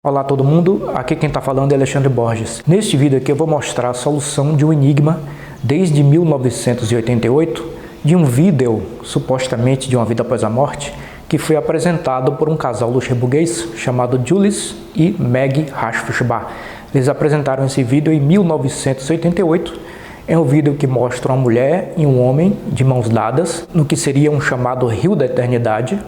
Olá todo mundo, aqui quem está falando é Alexandre Borges. Neste vídeo aqui eu vou mostrar a solução de um enigma desde 1988 de um vídeo, supostamente de uma vida após a morte, que foi apresentado por um casal luxemburguês chamado Julius e Meg Hashfishba. Eles apresentaram esse vídeo em 1988. É um vídeo que mostra uma mulher e um homem de mãos dadas no que seria um chamado Rio da Eternidade,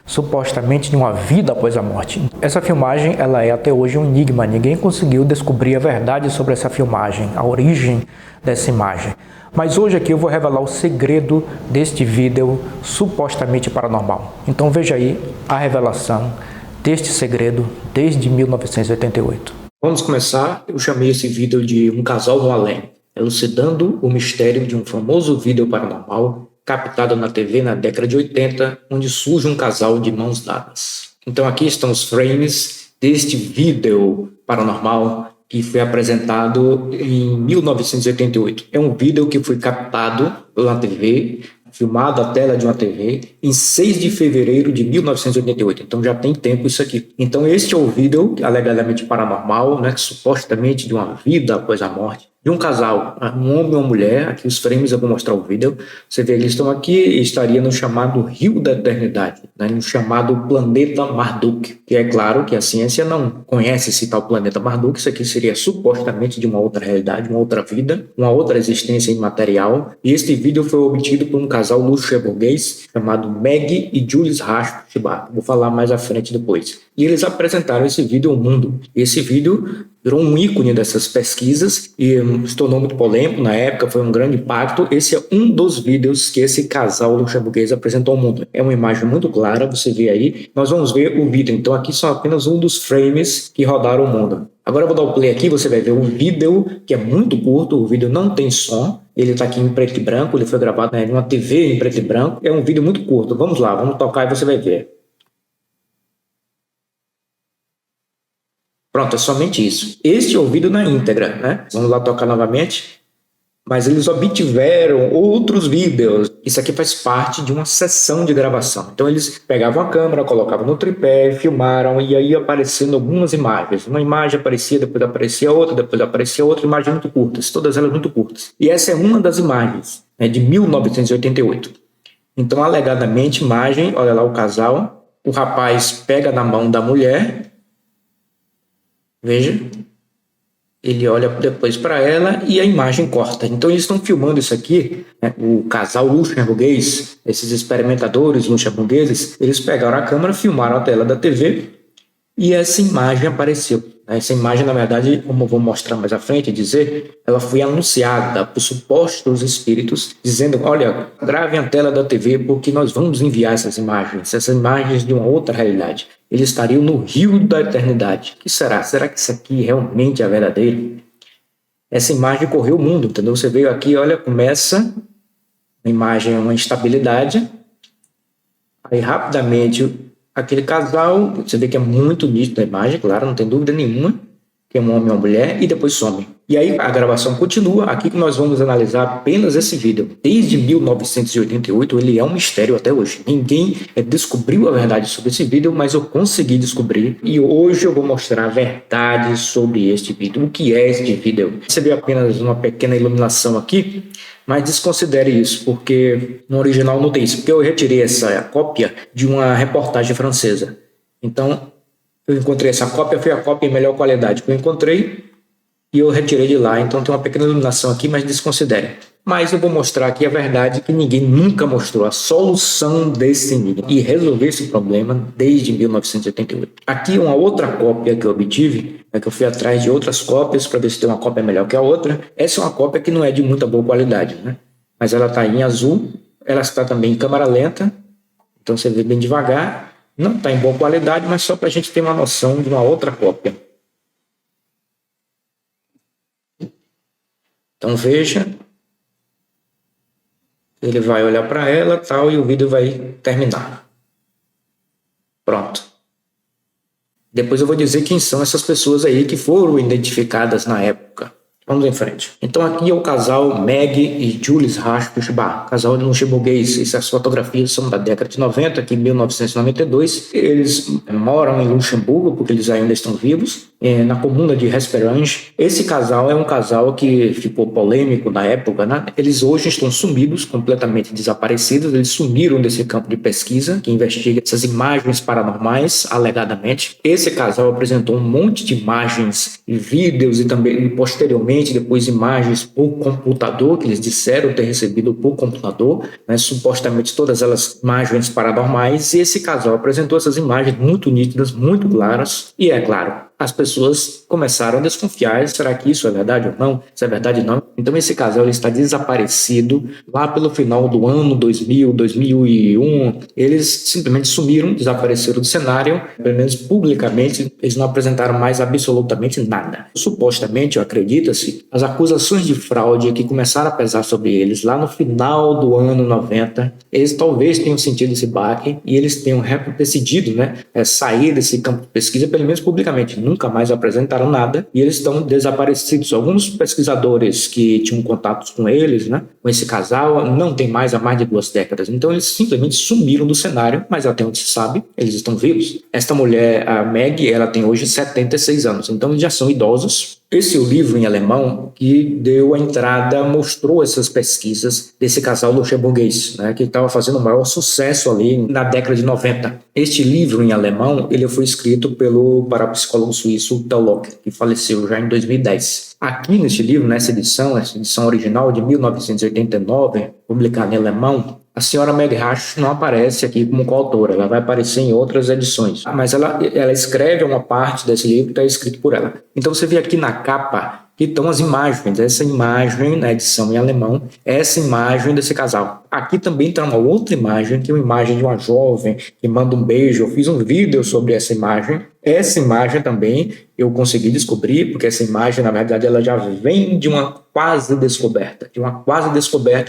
supostamente de uma vida após a morte. Essa filmagem ela é até hoje um enigma, ninguém conseguiu descobrir a verdade sobre essa filmagem, a origem dessa imagem. Mas hoje aqui eu vou revelar o segredo deste vídeo supostamente paranormal. Então veja aí a revelação deste segredo desde 1988. Vamos começar. Eu chamei esse vídeo de Um Casal no Além, elucidando o mistério de um famoso vídeo paranormal captado na TV na década de 80, onde surge um casal de mãos dadas. Então aqui estão os frames deste vídeo paranormal que foi apresentado em 1988. É um vídeo que foi captado pela TV, filmado a tela de uma TV, em 6 de fevereiro de 1988. Então já tem tempo isso aqui. Então este é o vídeo alegadamente paranormal, né, supostamente de uma vida após a morte, de um casal, um homem e uma mulher. Aqui os frames eu vou mostrar o vídeo. Você vê, eles estão aqui e estaria no chamado Rio da Eternidade, né, no chamado planeta Marduk, que é claro que a ciência não conhece esse tal planeta Marduk. Isso aqui seria supostamente de uma outra realidade, uma outra vida, uma outra existência imaterial. E este vídeo foi obtido por um casal luxemburguês chamado Meg e Julius Hashfishba. Vou falar mais à frente depois. E eles apresentaram esse vídeo ao mundo. Esse vídeo virou um ícone dessas pesquisas e se tornou muito polêmico na época, foi um grande impacto. Esse é um dos vídeos que esse casal luxemburguês apresentou ao mundo. É uma imagem muito clara, você vê aí. Nós vamos ver o vídeo, então aqui são apenas um dos frames que rodaram o mundo. Agora eu vou dar o play aqui, você vai ver um vídeo que é muito curto, o vídeo não tem som. Ele está aqui em preto e branco, ele foi gravado em uma TV em preto e branco. É um vídeo muito curto, vamos lá, vamos tocar e você vai ver. Pronto, é somente isso. Este é o vídeo na íntegra, né? Vamos lá tocar novamente. Mas eles obtiveram outros vídeos. Isso aqui faz parte de uma sessão de gravação. Então eles pegavam a câmera, colocavam no tripé, filmaram e aí aparecendo algumas imagens. Uma imagem aparecia, depois aparecia outra, imagens muito curtas, todas elas muito curtas. E essa é uma das imagens, né, de 1988. Então, alegadamente, imagem, olha lá o casal, o rapaz pega na mão da mulher. Veja, ele olha depois para ela e a imagem corta. Então eles estão filmando isso aqui, né? O casal luxemburguês, esses experimentadores luxemburgueses, eles pegaram a câmera, filmaram a tela da TV e essa imagem apareceu. Essa imagem, na verdade, como eu vou mostrar mais à frente, dizer, ela foi anunciada por supostos espíritos, dizendo, olha, gravem a tela da TV porque nós vamos enviar essas imagens de uma outra realidade. Eles estariam no Rio da Eternidade. O que será? Será que isso aqui realmente é verdadeiro? Essa imagem correu o mundo, entendeu? Você veio aqui, olha, começa a imagem, uma instabilidade, aí rapidamente aquele casal, você vê que é muito nítido a imagem, claro, não tem dúvida nenhuma, que é um homem e uma mulher, e depois some. E aí a gravação continua. Aqui que nós vamos analisar apenas esse vídeo. Desde 1988, ele é um mistério até hoje. Ninguém descobriu a verdade sobre esse vídeo, mas eu consegui descobrir. E hoje eu vou mostrar a verdade sobre este vídeo. O que é este vídeo? Você vê apenas uma pequena iluminação aqui, mas desconsidere isso, porque no original não tem isso. Porque eu retirei essa cópia de uma reportagem francesa. Então, eu encontrei essa cópia, foi a cópia em melhor qualidade que eu encontrei e eu retirei de lá. Então tem uma pequena iluminação aqui, mas desconsidere. Mas eu vou mostrar aqui a verdade que ninguém nunca mostrou, a solução desse enigma e resolver esse problema desde 1988. Aqui uma outra cópia que eu obtive, é que eu fui atrás de outras cópias para ver se tem uma cópia melhor que a outra. Essa é uma cópia que não é de muita boa qualidade, né? Mas ela está em azul, ela está também em câmera lenta, então você vê bem devagar. Não está em boa qualidade, mas só para a gente ter uma noção de uma outra cópia. Então veja, ele vai olhar para ela tal, e o vídeo vai terminar. Pronto. Depois eu vou dizer quem são essas pessoas aí que foram identificadas na época. Vamos em frente. Então aqui é o casal Meg e Julius Rasch-Fischbach, casal luxemburguês. Essas fotografias são da década de 90, aqui em 1992. Eles moram em Luxemburgo, porque eles ainda estão vivos, na comuna de Esperange. Esse casal é um casal que ficou polêmico na época, né? Eles hoje estão sumidos, completamente desaparecidos. Eles sumiram desse campo de pesquisa que investiga essas imagens paranormais, alegadamente. Esse casal apresentou um monte de imagens e vídeos e também posteriormente depois imagens por computador, que eles disseram ter recebido por computador, né, supostamente todas elas imagens paranormais, e esse casal apresentou essas imagens muito nítidas, muito claras, e é claro, as pessoas começaram a desconfiar, será que isso é verdade ou não? Se é verdade ou não? Então esse casal ele está desaparecido lá pelo final do ano 2000, 2001, eles simplesmente sumiram, desapareceram do cenário, pelo menos publicamente, eles não apresentaram mais absolutamente nada. Supostamente, acredita-se, as acusações de fraude que começaram a pesar sobre eles lá no final do ano 90, eles talvez tenham sentido esse baque e eles tenham decidido, né, sair desse campo de pesquisa, pelo menos publicamente. Nunca mais apresentaram nada e eles estão desaparecidos. Alguns pesquisadores que tinham contatos com eles, né, com esse casal, não tem mais há mais de 2 décadas. Então eles simplesmente sumiram do cenário, mas até onde se sabe, eles estão vivos. Esta mulher, a Meg, ela tem hoje 76 anos, então eles já são idosos. Esse é o livro em alemão que deu a entrada, mostrou essas pesquisas desse casal luxemburguês, né, que estava fazendo o maior sucesso ali na década de 90. Este livro em alemão ele foi escrito pelo parapsicólogo suíço Tellock, que faleceu já em 2010. Aqui neste livro, nessa edição, essa edição original de 1989, publicada em alemão, a senhora Meg Rasch não aparece aqui como coautora, ela vai aparecer em outras edições, mas ela escreve uma parte desse livro que está escrito por ela. Então você vê aqui na capa que estão as imagens, essa imagem na edição em alemão, essa imagem desse casal. Aqui também está uma outra imagem, que é uma imagem de uma jovem que manda um beijo. Eu fiz um vídeo sobre essa imagem. Essa imagem também eu consegui descobrir, porque essa imagem, na verdade, ela já vem de uma quase descoberta.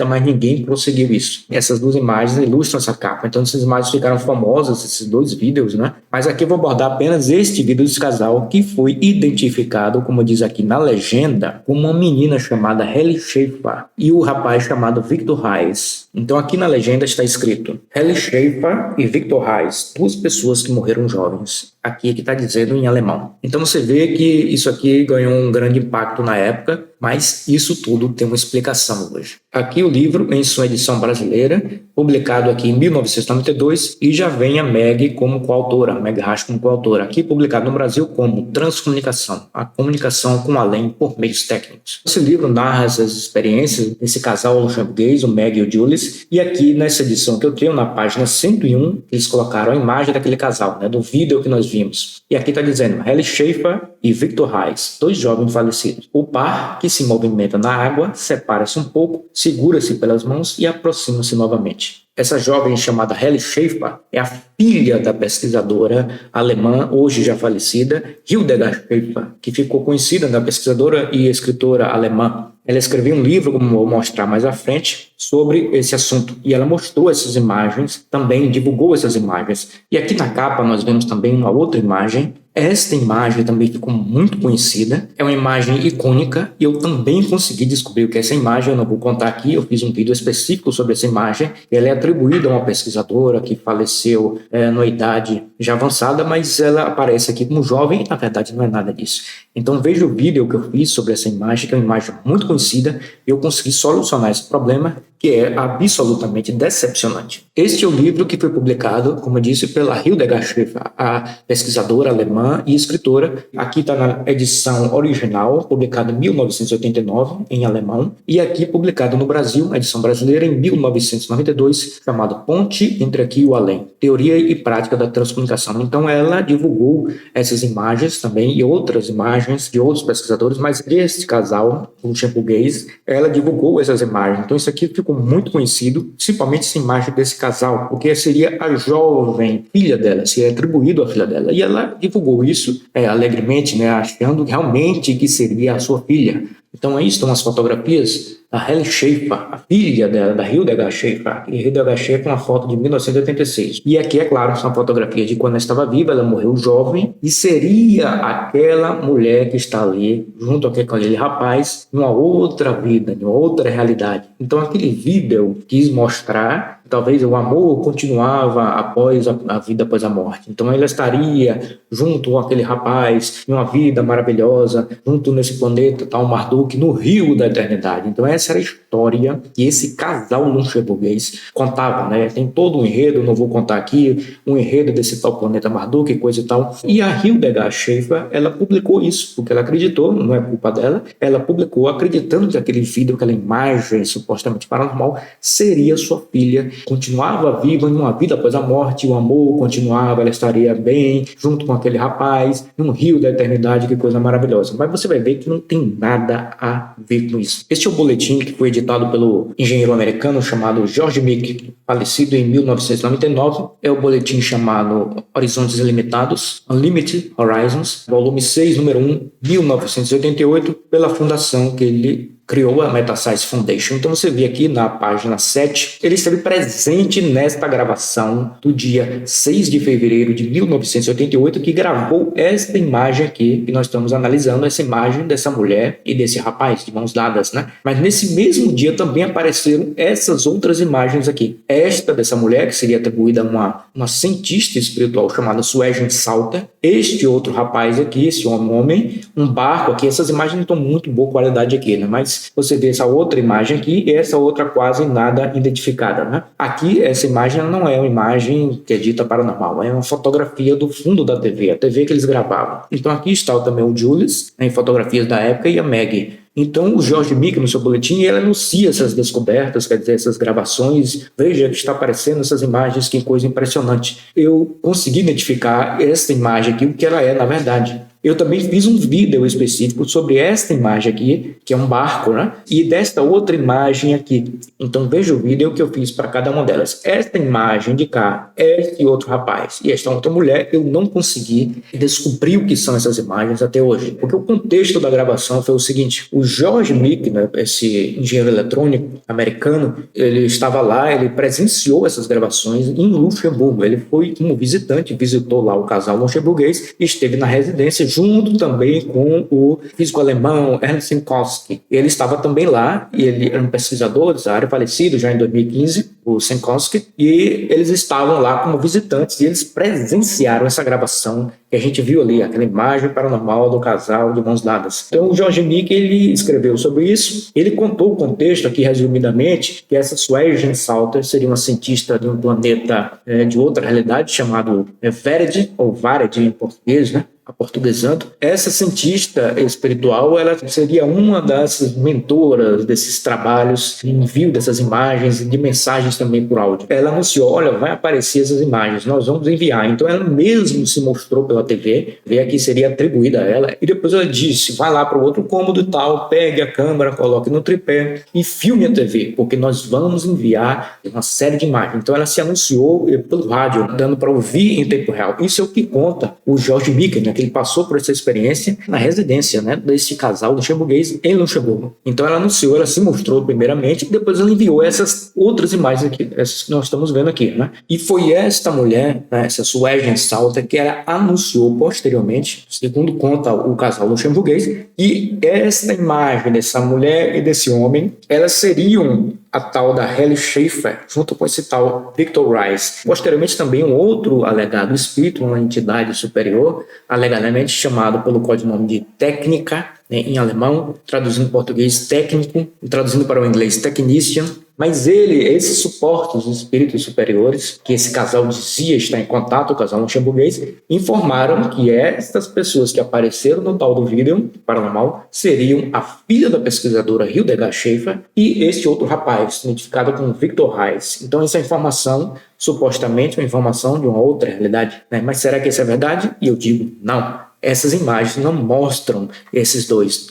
Mas ninguém prosseguiu isso. Essas 2 imagens ilustram essa capa. Então, essas imagens ficaram famosas, esses 2 vídeos, né? Mas aqui eu vou abordar apenas este vídeo desse casal, que foi identificado, como diz aqui na legenda, como uma menina chamada Helly Schaefer e o rapaz chamado Victor Reis. Então, aqui na legenda está escrito Helly Schaefer e Victor Reis, 2 pessoas que morreram jovens. Aqui é que está dizendo em alemão. Então você vê que isso aqui ganhou um grande impacto na época, mas isso tudo tem uma explicação hoje. Aqui o livro em sua edição brasileira, publicado aqui em 1992, e já vem a Meg como coautora, a Meg Rasch como coautora. Aqui publicado no Brasil como Transcomunicação, a comunicação com além por meios técnicos. Esse livro narra essas experiências desse casal luxemburguês, o Meg e o Julius, e aqui nessa edição que eu tenho, na página 101, eles colocaram a imagem daquele casal, né, do vídeo que nós vimos. E aqui está dizendo Helly Schaefer e Victor Reis, 2 jovens falecidos. O par, que se movimenta na água, separa-se um pouco, segura-se pelas mãos e aproxima-se novamente. Essa jovem chamada Helly Schaefer é a filha da pesquisadora alemã, hoje já falecida, Hildegard Schaefer, que ficou conhecida na pesquisadora e escritora alemã. Ela escreveu um livro, como vou mostrar mais à frente, sobre esse assunto. E ela mostrou essas imagens, também divulgou essas imagens. E aqui na capa nós vemos também uma outra imagem. Esta imagem também ficou muito conhecida, é uma imagem icônica e eu também consegui descobrir o que é essa imagem, eu não vou contar aqui, eu fiz um vídeo específico sobre essa imagem, ela é atribuída a uma pesquisadora que faleceu numa idade já avançada, mas ela aparece aqui como jovem, na verdade não é nada disso. Então veja o vídeo que eu fiz sobre essa imagem, que é uma imagem muito conhecida, e eu consegui solucionar esse problema, que é absolutamente decepcionante. Este é o livro que foi publicado, como eu disse, pela Hildegard Schaefer, a pesquisadora alemã e escritora. Aqui está na edição original, publicada em 1989, em alemão, e aqui publicado no Brasil, a edição brasileira, em 1992, chamado Ponte entre Aqui e o Além, Teoria e Prática da Transcomunicação. Então ela divulgou essas imagens também, e outras imagens de outros pesquisadores, mas este casal, o luxemburguês, ela divulgou essas imagens. Então isso aqui ficou muito conhecido, principalmente essa imagem desse casal, porque seria a jovem filha dela, seria atribuído à filha dela. E ela divulgou isso alegremente, né, achando realmente que seria a sua filha. Então aí estão as fotografias a Helen Schaefer, a filha dela, da Hildegard Schaefer. E Hildegard Schaefer é uma foto de 1986. E aqui, é claro, são fotografias de quando ela estava viva, ela morreu jovem, e seria aquela mulher que está ali, junto com aquele rapaz, numa outra vida, numa outra realidade. Então aquele vídeo quis mostrar talvez o amor continuava após a vida após a morte. Então ela estaria junto com aquele rapaz em uma vida maravilhosa, junto nesse planeta tal Marduk, no rio da eternidade. Então essa era a história que esse casal luxemburguês contava, né? Tem todo um enredo, não vou contar aqui, um enredo desse tal planeta Marduk, coisa e tal. E a Hildegard Schaefer, ela publicou isso, porque ela acreditou, não é culpa dela, ela publicou acreditando que aquele vídeo, aquela imagem supostamente paranormal, seria sua filha. Continuava viva em uma vida após a morte, o amor continuava, ela estaria bem, junto com aquele rapaz, num rio da eternidade, que coisa maravilhosa. Mas você vai ver que não tem nada a ver com isso. Este é o boletim que foi editado pelo engenheiro americano chamado George Meek, falecido em 1999. É o boletim chamado Horizontes Ilimitados, Unlimited Horizons, volume 6, número 1, 1988, pela fundação que ele criou, a Meta-Science Foundation. Então você vê aqui na página 7, ele esteve presente nesta gravação do dia 6 de fevereiro de 1988, que gravou esta imagem aqui, que nós estamos analisando, essa imagem dessa mulher e desse rapaz de mãos dadas, né? Mas nesse mesmo dia também apareceram essas outras imagens aqui. Esta dessa mulher, que seria atribuída a uma cientista espiritual chamada Susan Salter. Este outro rapaz aqui, esse homem, um barco aqui. Essas imagens não estão muito boa qualidade aqui, né? Mas você vê essa outra imagem aqui e essa outra quase nada identificada, né? Aqui, essa imagem não é uma imagem que é dita paranormal, é uma fotografia do fundo da TV, a TV que eles gravavam. Então aqui está também o Julius, em fotografias da época, e a Maggie. Então o George Meek, no seu boletim, ele anuncia essas descobertas, quer dizer, essas gravações. Veja que está aparecendo essas imagens, que coisa impressionante. Eu consegui identificar essa imagem aqui, o que ela é na verdade. Eu também fiz um vídeo específico sobre esta imagem aqui, que é um barco, né? E desta outra imagem aqui. Então veja o vídeo que eu fiz para cada uma delas. Esta imagem de cá, este outro rapaz e esta outra mulher, eu não consegui descobrir o que são essas imagens até hoje. Porque o contexto da gravação foi o seguinte: o George Meek, né, esse engenheiro eletrônico americano, ele estava lá, ele presenciou essas gravações em Luxemburgo. Ele foi como visitante, visitou lá o casal luxemburguês e esteve na residência junto também com o físico alemão Ernst Senkowski. Ele estava também lá, e ele era um pesquisador dessa área, falecido já em 2015, o Senkowski, e eles estavam lá como visitantes e eles presenciaram essa gravação que a gente viu ali, aquela imagem paranormal do casal de mãos dadas. Então o George Meek, ele escreveu sobre isso, ele contou o contexto aqui resumidamente, que essa Susan Salter seria uma cientista de um planeta de outra realidade chamado Vered, ou Vared em português, né? Aportuguesando. Essa cientista espiritual, ela seria uma das mentoras desses trabalhos de envio dessas imagens e de mensagens também por áudio. Ela anunciou, olha, vai aparecer essas imagens, nós vamos enviar. Então ela mesmo se mostrou pela TV, a aqui seria atribuída a ela, e depois ela disse, vai lá para o outro cômodo e tal, pegue a câmera, coloque no tripé e filme a TV, porque nós vamos enviar uma série de imagens. Então ela se anunciou pelo rádio, dando para ouvir em tempo real. Isso é o que conta o George Meek, né? Que ele passou por essa experiência na residência, né, desse casal luxemburguês em Luxemburgo. Então ela anunciou, ela se mostrou primeiramente e depois ela enviou essas outras imagens aqui, essas que nós estamos vendo aqui, né? E foi esta mulher, né, essa Susan Salter, que ela anunciou posteriormente, segundo conta o casal luxemburguês, e esta imagem dessa mulher e desse homem, elas seriam a tal da Helen Schaefer, junto com esse tal Victor Rice. Posteriormente também um outro alegado espírito, uma entidade superior, alegadamente chamado pelo codinome de Técnica, né, em alemão, traduzindo em português técnico, traduzindo para o inglês technician. Mas esses suportes, os espíritos superiores, que esse casal dizia estar em contato, o casal luxemburguês, informaram que estas pessoas que apareceram no tal do vídeo paranormal seriam a filha da pesquisadora Hildegard Schaefer e este outro rapaz, identificado como Victor Reis. Então essa informação, supostamente uma informação de uma outra realidade, né? Mas será que isso é verdade? E eu digo, não. essas imagens não mostram esses dois,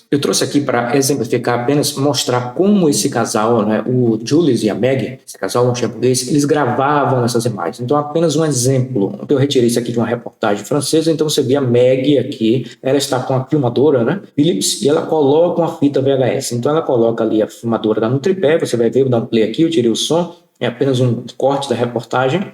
Eu trouxe aqui para exemplificar, apenas mostrar como esse casal, né, o Julius e a Meg, esse casal luxemburguês, eles gravavam essas imagens. Então, apenas um exemplo. Eu retirei isso aqui de uma reportagem francesa, então você vê a Meg aqui, ela está com a filmadora, né, Philips, e ela coloca uma fita VHS. Então, ela coloca ali a filmadora no tripé, você vai ver, vou dar um play aqui, eu tirei o som, é apenas um corte da reportagem.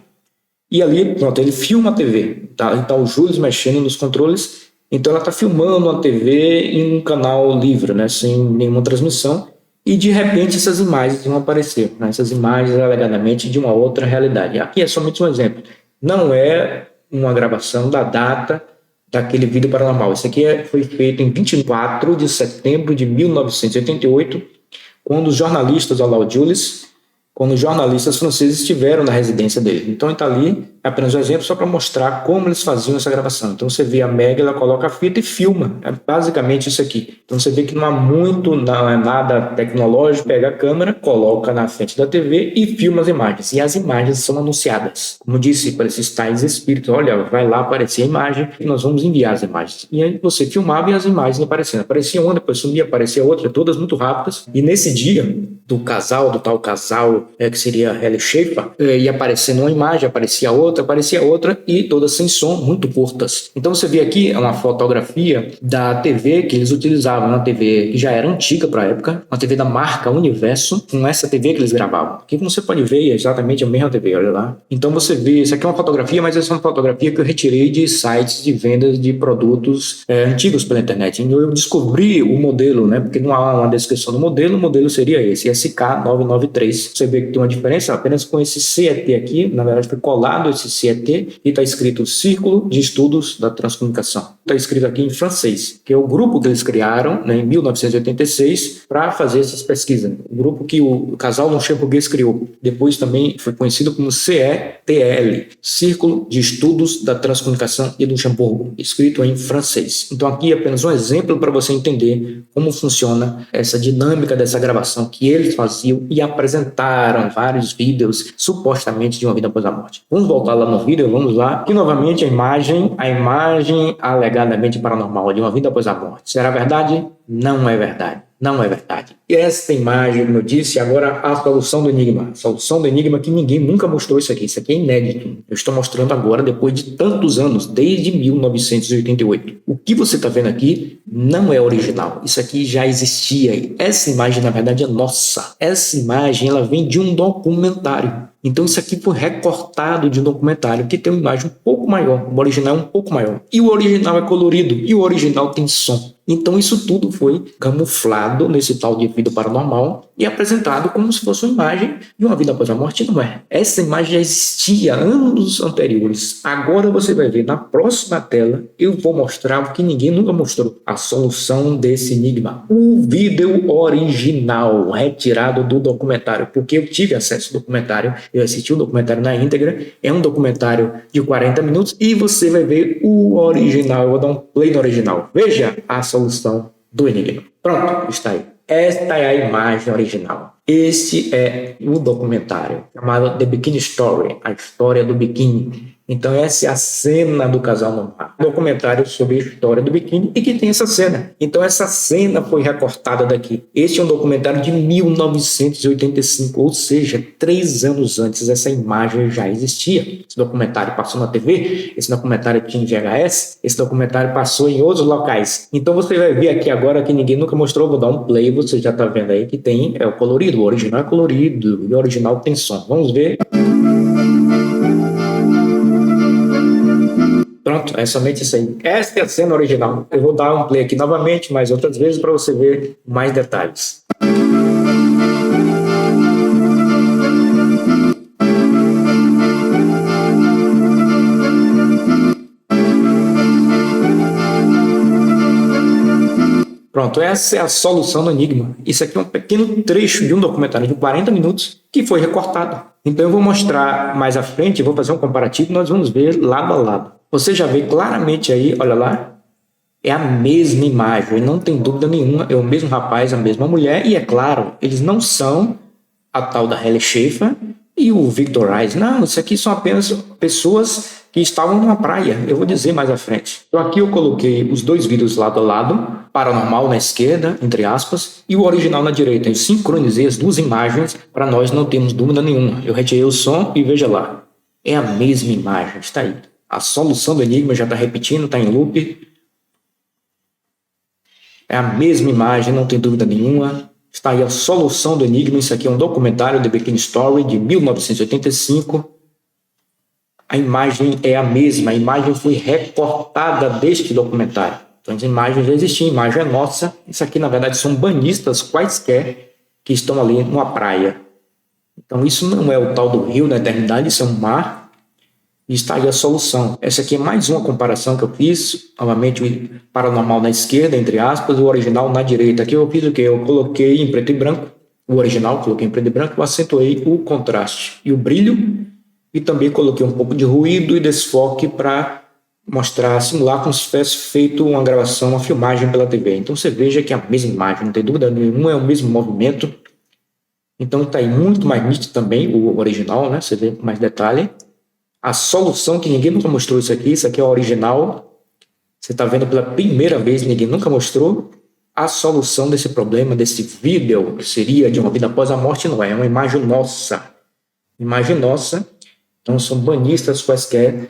E ali, pronto, ele filma a TV. Tá? Então, o Júlio mexendo nos controles. Então, ela está filmando a TV em um canal livre, né? Sem nenhuma transmissão. E, de repente, essas imagens vão aparecer. Né? Essas imagens, alegadamente, de uma outra realidade. Aqui é somente um exemplo. Não é uma gravação da data daquele vídeo paranormal. Isso aqui foi feito em 24 de setembro de 1988, quando os jornalistas, olha lá o Julius, quando os jornalistas franceses estiveram na residência dele. Então, está ali, é apenas um exemplo só para mostrar como eles faziam essa gravação. Então, você vê a Meg, ela coloca a fita e filma. É basicamente isso aqui. Então, você vê que não é nada tecnológico. Pega a câmera, coloca na frente da TV e filma as imagens. E as imagens são anunciadas. Como disse para esses tais espíritos, olha, vai lá aparecer a imagem e nós vamos enviar as imagens. E aí você filmava e as imagens aparecendo. Aparecia uma, depois sumia, aparecia outra, todas muito rápidas. E nesse dia do tal casal, que seria Helle Schaefer, ia aparecendo uma imagem, aparecia outra e todas sem som, muito curtas. Então você vê aqui uma fotografia da TV que eles utilizavam, uma TV que já era antiga para a época, uma TV da marca Universo, com essa TV que eles gravavam. Aqui como você pode ver, é exatamente a mesma TV, olha lá. Então você vê, isso aqui é uma fotografia, mas essa é uma fotografia que eu retirei de sites de vendas de produtos antigos pela internet. Então eu descobri o modelo, né? Porque não há uma descrição do modelo, o modelo seria esse, SK993. Você vê que tem uma diferença apenas com esse CET aqui, na verdade foi colado esse CET e está escrito Círculo de Estudos da Transcomunicação. Está escrito aqui em francês, que é o grupo que eles criaram, né, em 1986 para fazer essas pesquisas. O grupo que o casal luxemburguês criou. Depois também foi conhecido como CETL, Círculo de Estudos da Transcomunicação de Luxemburgo, escrito em francês. Então aqui é apenas um exemplo para você entender como funciona essa dinâmica dessa gravação que eles faziam e apresentaram vários vídeos supostamente de uma vida após a morte. Vamos voltar lá no vídeo, vamos lá. Aqui novamente a imagem alegadamente paranormal de uma vida após a morte. Será verdade? Não é verdade. Não é verdade. E esta imagem, como eu disse, agora a solução do enigma. A solução do enigma que ninguém nunca mostrou isso aqui. Isso aqui é inédito. Eu estou mostrando agora depois de tantos anos, desde 1988. O que você está vendo aqui não é original. Isso aqui já existia. Essa imagem, na verdade, é nossa. Essa imagem, ela vem de um documentário. Então isso aqui foi recortado de um documentário que tem uma imagem um pouco maior. O original é um pouco maior. E o original é colorido. E o original tem som. Então isso tudo foi camuflado nesse tal de vida paranormal e apresentado como se fosse uma imagem de uma vida após a morte. Não é. Essa imagem já existia anos anteriores. Agora você vai ver na próxima tela, eu vou mostrar o que ninguém nunca mostrou. A solução desse enigma. O vídeo original retirado do documentário. Porque eu tive acesso ao documentário. Eu assisti o documentário na íntegra. É um documentário de 40 minutos e você vai ver o original. Eu vou dar um play no original. Veja a solução do enigma. Pronto, está aí. Esta é a imagem original. Este é o documentário chamado The Bikini Story, a história do biquíni. Então essa é a cena do casal no mar. Um documentário sobre a história do biquíni e que tem essa cena. Então essa cena foi recortada daqui. Este é um documentário de 1985, ou seja, 3 anos antes essa imagem já existia. Esse documentário passou na TV, esse documentário tinha em VHS, esse documentário passou em outros locais. Então você vai ver aqui agora que ninguém nunca mostrou, vou dar um play, você já está vendo aí que tem o colorido, o original é colorido e o original tem som. Vamos ver. Pronto, é somente isso aí. Esta é a cena original. Eu vou dar um play aqui novamente, mais outras vezes, para você ver mais detalhes. Pronto, essa é a solução do enigma. Isso aqui é um pequeno trecho de um documentário de 40 minutos que foi recortado. Então eu vou mostrar mais à frente, vou fazer um comparativo, nós vamos ver lado a lado. Você já vê claramente aí, olha lá, é a mesma imagem, não tem dúvida nenhuma, é o mesmo rapaz, a mesma mulher, e é claro, eles não são a tal da Helle Schaefer E o Victor Reis, não, isso aqui são apenas pessoas que estavam numa praia, eu vou dizer mais à frente. Então aqui eu coloquei os dois vídeos lado a lado, paranormal na esquerda, entre aspas, e o original na direita. Eu sincronizei as duas imagens para nós não termos dúvida nenhuma. Eu retirei o som e veja lá, é a mesma imagem, está aí. A solução do enigma já está repetindo, está em loop. É a mesma imagem, não tem dúvida nenhuma. Está aí a solução do enigma. Isso aqui é um documentário The Bikini Story de 1985. A imagem é a mesma, a imagem foi recortada deste documentário. Então as imagens já existiam, a imagem é nossa. Isso aqui, na verdade, são banhistas quaisquer que estão ali numa praia. Então isso não é o tal do rio da eternidade, isso é um mar. E está aí a solução. Essa aqui é mais uma comparação que eu fiz. Novamente, o paranormal na esquerda, entre aspas, o original na direita. Aqui eu fiz o quê? Eu coloquei em preto e branco. O original coloquei em preto e branco. Eu acentuei o contraste e o brilho. E também coloquei um pouco de ruído e desfoque para mostrar, simular como se tivesse feito uma gravação, uma filmagem pela TV. Então você veja que é a mesma imagem, não tem dúvida nenhuma, é o mesmo movimento. Então está aí muito mais nítido também o original, né? Você vê com mais detalhe. A solução, que ninguém nunca mostrou isso aqui é o original. Você está vendo pela primeira vez, ninguém nunca mostrou. A solução desse problema, desse vídeo, que seria de uma vida após a morte, não é. É uma imagem nossa. Imagem nossa. Então são banhistas quaisquer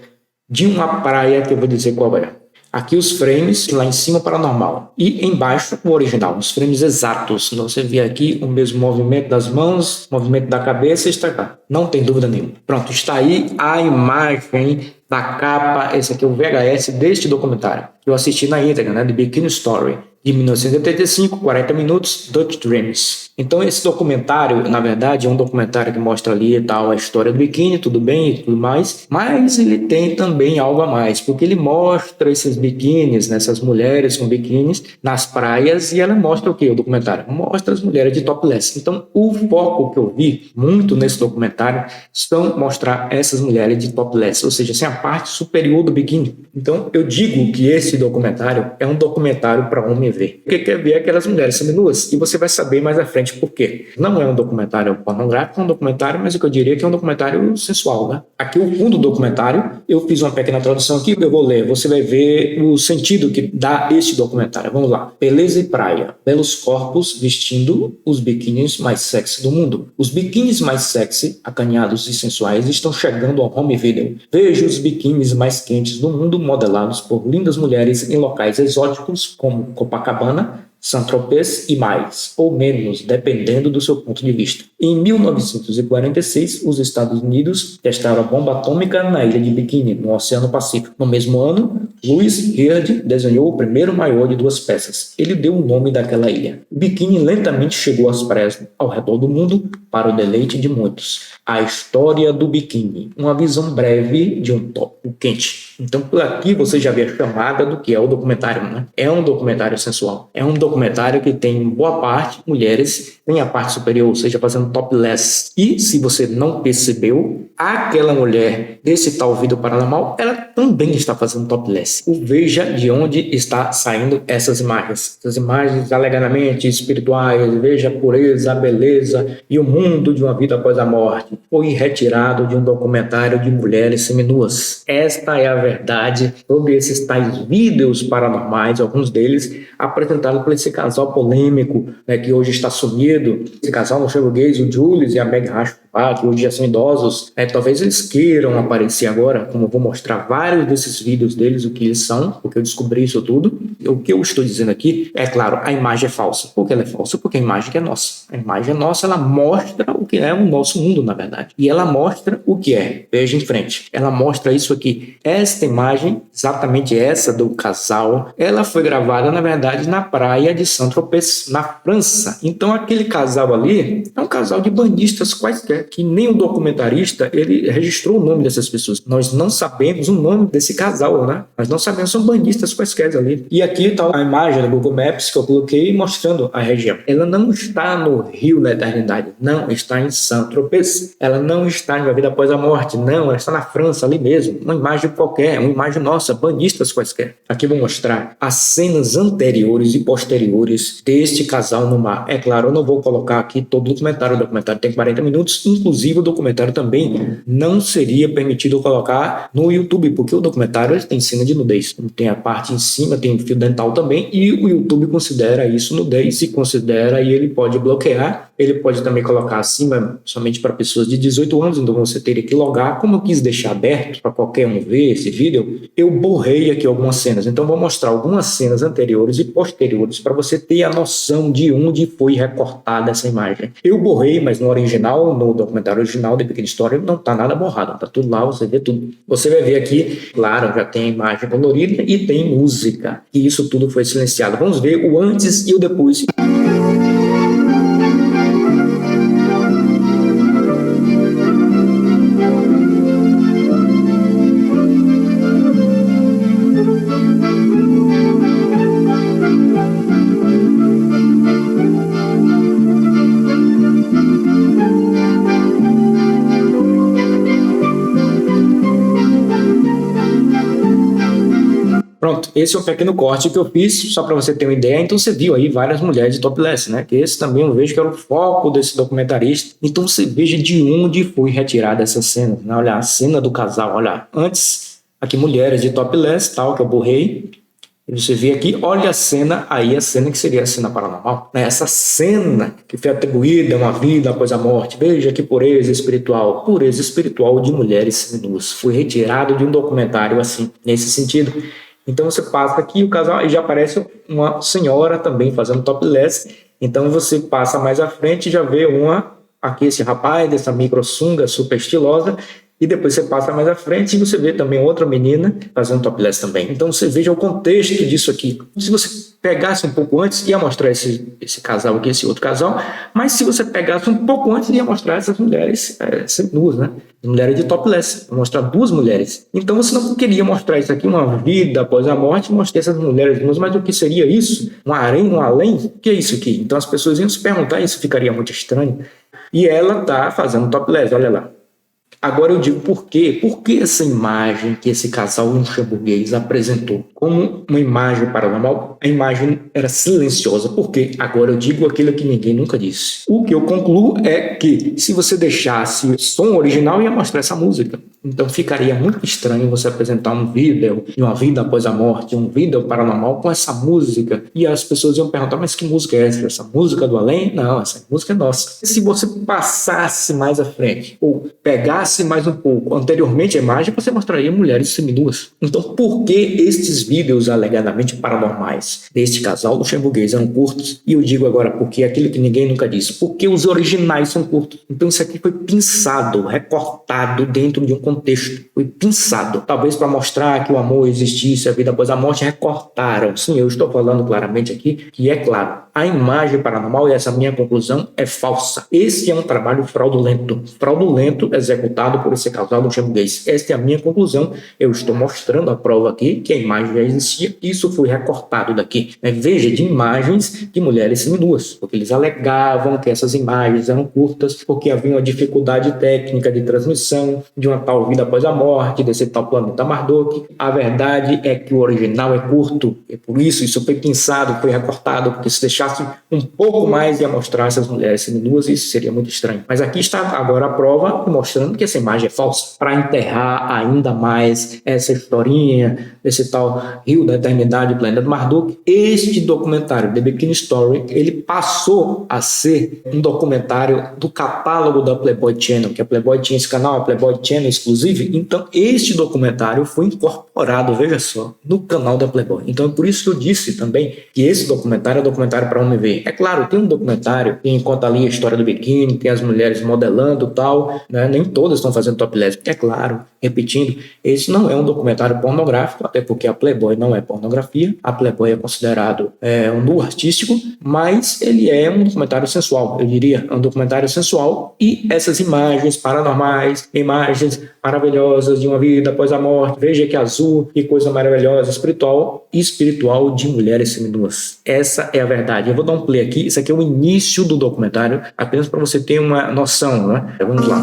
de uma praia que eu vou dizer qual é. Aqui os frames, lá em cima paranormal. E embaixo o original, os frames exatos. Então você vê aqui o mesmo movimento das mãos, movimento da cabeça, está cá. Não tem dúvida nenhuma. Pronto, está aí a imagem da capa. Esse aqui é o VHS deste documentário. Que eu assisti na íntegra, né? The Bikini Story. De 1985, 40 minutos, Dutch Dreams. Então esse documentário, na verdade, é um documentário que mostra ali e tal a história do biquíni, tudo bem e tudo mais, mas ele tem também algo a mais, porque ele mostra esses biquínis, né, essas mulheres com biquínis nas praias, e ela mostra o que? O documentário mostra as mulheres de topless. Então o foco que eu vi muito nesse documentário são mostrar essas mulheres de topless, ou seja, assim, a parte superior do biquíni. Então eu digo que esse documentário é um documentário para homem ver. Porque quer ver aquelas mulheres seminuas, e você vai saber mais à frente por quê. Não é um documentário pornográfico, é um documentário, mas o que eu diria que é um documentário sensual, né? Aqui o fundo do documentário, eu fiz uma pequena tradução aqui, eu vou ler, você vai ver o sentido que dá este documentário. Vamos lá. Beleza e praia. Belos corpos vestindo os biquínis mais sexy do mundo. Os biquínis mais sexy, acanhados e sensuais, estão chegando ao home video. Veja os biquínis mais quentes do mundo modelados por lindas mulheres em locais exóticos como Copacabana, Saint-Tropez e mais, ou menos, dependendo do seu ponto de vista. Em 1946, os Estados Unidos testaram a bomba atômica na ilha de Bikini, no Oceano Pacífico. No mesmo ano, Louis Heard desenhou o primeiro maiô de 2 peças. Ele deu o nome daquela ilha. O Bikini lentamente chegou às praias ao redor do mundo para o deleite de muitos. A história do biquíni, uma visão breve de um tópico quente. Então, por aqui você já vê a chamada do que é o documentário, né? É um documentário sensual. É um documentário que tem boa parte mulheres, tem a parte superior, ou seja, fazendo topless. E, se você não percebeu, aquela mulher desse tal vídeo paranormal, ela também está fazendo topless. Veja de onde está saindo essas imagens. Essas imagens alegadamente espirituais, veja a pureza, a beleza e o mundo de uma vida após a morte. Foi retirado de um documentário de mulheres seminuas. Esta é a verdade sobre esses tais vídeos paranormais, alguns deles apresentados por esse casal polêmico, né, que hoje está sumido. Esse casal norueguês, o Julius e a Meg Rashford, que hoje já são idosos, talvez eles queiram aparecer agora, como eu vou mostrar vários desses vídeos deles, o que eles são, porque eu descobri isso tudo. O que eu estou dizendo aqui, é claro, a imagem é falsa. Por que ela é falsa? Porque a imagem é nossa. A imagem é nossa, ela mostra o que é o nosso mundo, na verdade. E ela mostra o que é. Veja em frente. Ela mostra isso aqui. Esta imagem, exatamente essa do casal, ela foi gravada, na verdade, na praia de Saint-Tropez, na França. Então, aquele casal ali é um casal de banhistas quaisquer, que nem o documentarista, ele registrou o nome dessas pessoas. Nós não sabemos o nome desse casal, né? Nós não sabemos, são banhistas quaisquer ali. E aqui está a imagem do Google Maps que eu coloquei mostrando a região. Ela não está no Rio da Eternidade, não, está em Saint-Tropez. Ela não está em A Vida Após a Morte, não, ela está na França ali mesmo. Uma imagem qualquer, uma imagem nossa, banhistas quaisquer. Aqui eu vou mostrar as cenas anteriores e posteriores deste casal no mar. É claro, eu não vou colocar aqui todo o documentário tem 40 minutos, inclusive o documentário também não seria permitido colocar no YouTube, porque o documentário ele tem cena de nudez. Tem a parte em cima, tem fio dental também, e o YouTube considera isso nudez, e considera, e ele pode bloquear. Ele pode também colocar acima somente para pessoas de 18 anos, então você teria que logar. Como eu quis deixar aberto para qualquer um ver esse vídeo, eu borrei aqui algumas cenas. Então vou mostrar algumas cenas anteriores e posteriores para você ter a noção de onde foi recortada essa imagem. Eu borrei, mas no original, no documentário original The Pequena História, não está nada borrado, está tudo lá, você vê tudo. Você vai ver aqui, claro, já tem imagem colorida e tem música, e isso tudo foi silenciado. Vamos ver o antes e o depois. Pronto, esse é um pequeno corte que eu fiz, só para você ter uma ideia. Então você viu aí várias mulheres de topless, né? Que esse também eu vejo que era o foco desse documentarista. Então você veja de onde foi retirada essa cena, né? Olha, a cena do casal, olha, antes, aqui mulheres de topless, tal, que eu borrei. E você vê aqui, olha a cena, aí a cena que seria a cena paranormal. Essa cena que foi atribuída a uma vida após a morte, veja que pureza espiritual de mulheres seminuas. Foi retirado de um documentário assim, nesse sentido. Então você passa aqui o casal e já aparece uma senhora também fazendo topless. Então você passa mais à frente e já vê aqui esse rapaz dessa micro sunga super estilosa. E depois você passa mais à frente e você vê também outra menina fazendo topless também. Então você veja o contexto disso aqui. Se você pegasse um pouco antes, ia mostrar esse casal aqui, esse outro casal. Mas se você pegasse um pouco antes, ia mostrar essas mulheres nuas, né? Mulheres de topless. Ia mostrar duas mulheres. Então você não queria mostrar isso aqui, uma vida após a morte, mostrar essas mulheres nuas. Mas o que seria isso? Um além? O que é isso aqui? Então as pessoas iam se perguntar, isso ficaria muito estranho. E ela está fazendo topless, olha lá. Agora eu digo por quê? Por que essa imagem que esse casal luxemburguês apresentou como uma imagem paranormal, a imagem era silenciosa? Por quê? Agora eu digo aquilo que ninguém nunca disse. O que eu concluo é que se você deixasse o som original, ia mostrar essa música. Então ficaria muito estranho você apresentar um vídeo de uma vida após a morte, um vídeo paranormal com essa música. E as pessoas iam perguntar, mas que música é essa? Essa música do além? Não, essa música é nossa. Se você passasse mais à frente, ou pegasse mais um pouco anteriormente a imagem, você mostraria mulheres seminuas. Então por que estes vídeos alegadamente paranormais deste casal luxemburguês eram curtos? E eu digo agora porque aquilo que ninguém nunca disse. Porque os originais são curtos. Então isso aqui foi pensado, recortado dentro de um contexto. Foi pensado. Talvez para mostrar que o amor existisse, a vida após a morte, recortaram. Sim, eu estou falando claramente aqui que é claro. A imagem paranormal, e essa minha conclusão, é falsa. Esse é um trabalho fraudulento. Fraudulento executado por esse casal luxemburguês. Esta é a minha conclusão. Eu estou mostrando a prova aqui que a imagem já existia. Isso foi recortado daqui. Veja, de imagens de mulheres seminuas. Porque eles alegavam que essas imagens eram curtas porque havia uma dificuldade técnica de transmissão de uma tal vida após a morte, desse tal planeta Marduk. A verdade é que o original é curto. E por isso foi pensado, foi recortado, porque se deixasse um pouco mais ia mostrar essas mulheres seminuas, isso seria muito estranho. Mas aqui está agora a prova mostrando que essa imagem é falsa, para enterrar ainda mais essa historinha desse tal Rio da Eternidade, Planeta Marduk. Este documentário, The Pequena Story, ele passou a ser um documentário do catálogo da Playboy Channel, que a Playboy tinha esse canal, a Playboy Channel exclusive. Então este documentário foi incorporado, veja só, no canal da Playboy. Então é por isso que eu disse também que esse documentário é um documentário para homem ver. É claro, tem um documentário que conta ali a história do biquíni, tem as mulheres modelando e tal, né? Nem todas estão fazendo topless. É claro, repetindo, esse não é um documentário pornográfico, até porque a Playboy não é pornografia. A Playboy é considerado um nu artístico, mas ele é um documentário sensual, eu diria, um documentário sensual. E essas imagens paranormais, imagens maravilhosas de uma vida após a morte, veja que azul, que coisa maravilhosa, espiritual de mulheres seminuas. Essa é a verdade. Eu vou dar um play aqui, isso aqui é o início do documentário, apenas para você ter uma noção, né? Vamos lá.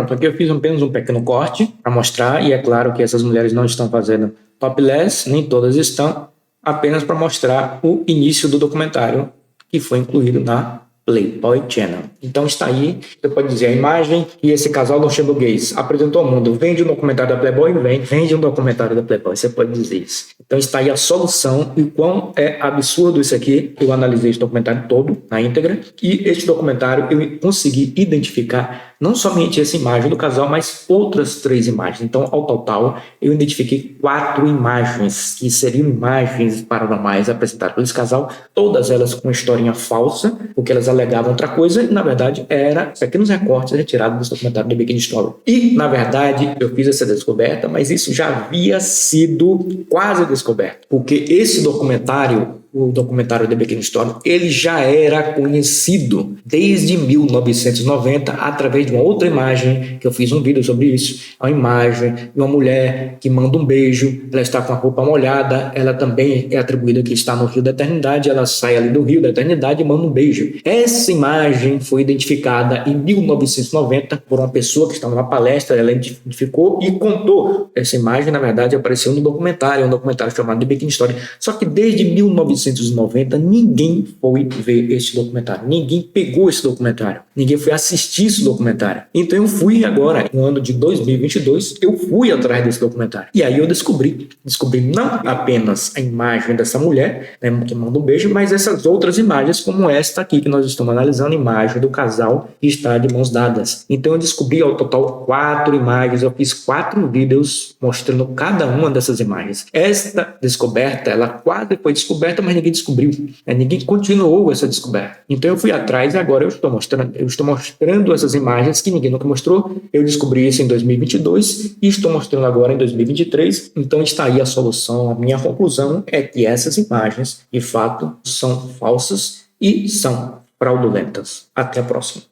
Pronto, aqui eu fiz apenas um pequeno corte para mostrar, e é claro que essas mulheres não estão fazendo topless, nem todas estão, apenas para mostrar o início do documentário que foi incluído na Playboy Channel. Então está aí, você pode dizer, a imagem que esse casal luxemburguês apresentou ao mundo vem de um documentário da Playboy, vem de um documentário da Playboy, você pode dizer isso. Então está aí a solução, e quão é absurdo isso aqui. Eu analisei esse documentário todo, na íntegra, e este documentário eu consegui identificar não somente essa imagem do casal, mas outras 3 imagens. Então, ao total, eu identifiquei 4 imagens, que seriam imagens paranormais apresentadas por esse casal, todas elas com historinha falsa, porque elas alegavam outra coisa, e na verdade eram pequenos recortes retirados desse documentário The Bikini Story. E, na verdade, eu fiz essa descoberta, mas isso já havia sido quase descoberto, porque esse documentário, o documentário The Bikini Story, ele já era conhecido desde 1990 através de uma outra imagem, que eu fiz um vídeo sobre isso, a imagem de uma mulher que manda um beijo, ela está com a roupa molhada, ela também é atribuída que está no Rio da Eternidade, ela sai ali do Rio da Eternidade e manda um beijo. Essa imagem foi identificada em 1990 por uma pessoa que estava numa palestra, ela identificou e contou. Essa imagem, na verdade, apareceu no documentário, um documentário chamado The Bikini Story, só que desde 1990 ninguém foi ver esse documentário, ninguém pegou esse documentário, ninguém foi assistir esse documentário. Então eu fui agora, no ano de 2022, eu fui atrás desse documentário, e aí eu descobri não apenas a imagem dessa mulher, né, que manda um beijo, mas essas outras imagens, como esta aqui que nós estamos analisando, a imagem do casal que está de mãos dadas. Então eu descobri ao total 4 imagens, eu fiz 4 vídeos mostrando cada uma dessas imagens. Esta descoberta, ela quase foi descoberta, mas ninguém descobriu, né? Ninguém continuou essa descoberta. Então eu fui atrás e agora eu estou mostrando essas imagens que ninguém nunca mostrou. Eu descobri isso em 2022 e estou mostrando agora em 2023. Então está aí a solução. A minha conclusão é que essas imagens, de fato, são falsas e são fraudulentas. Até a próxima.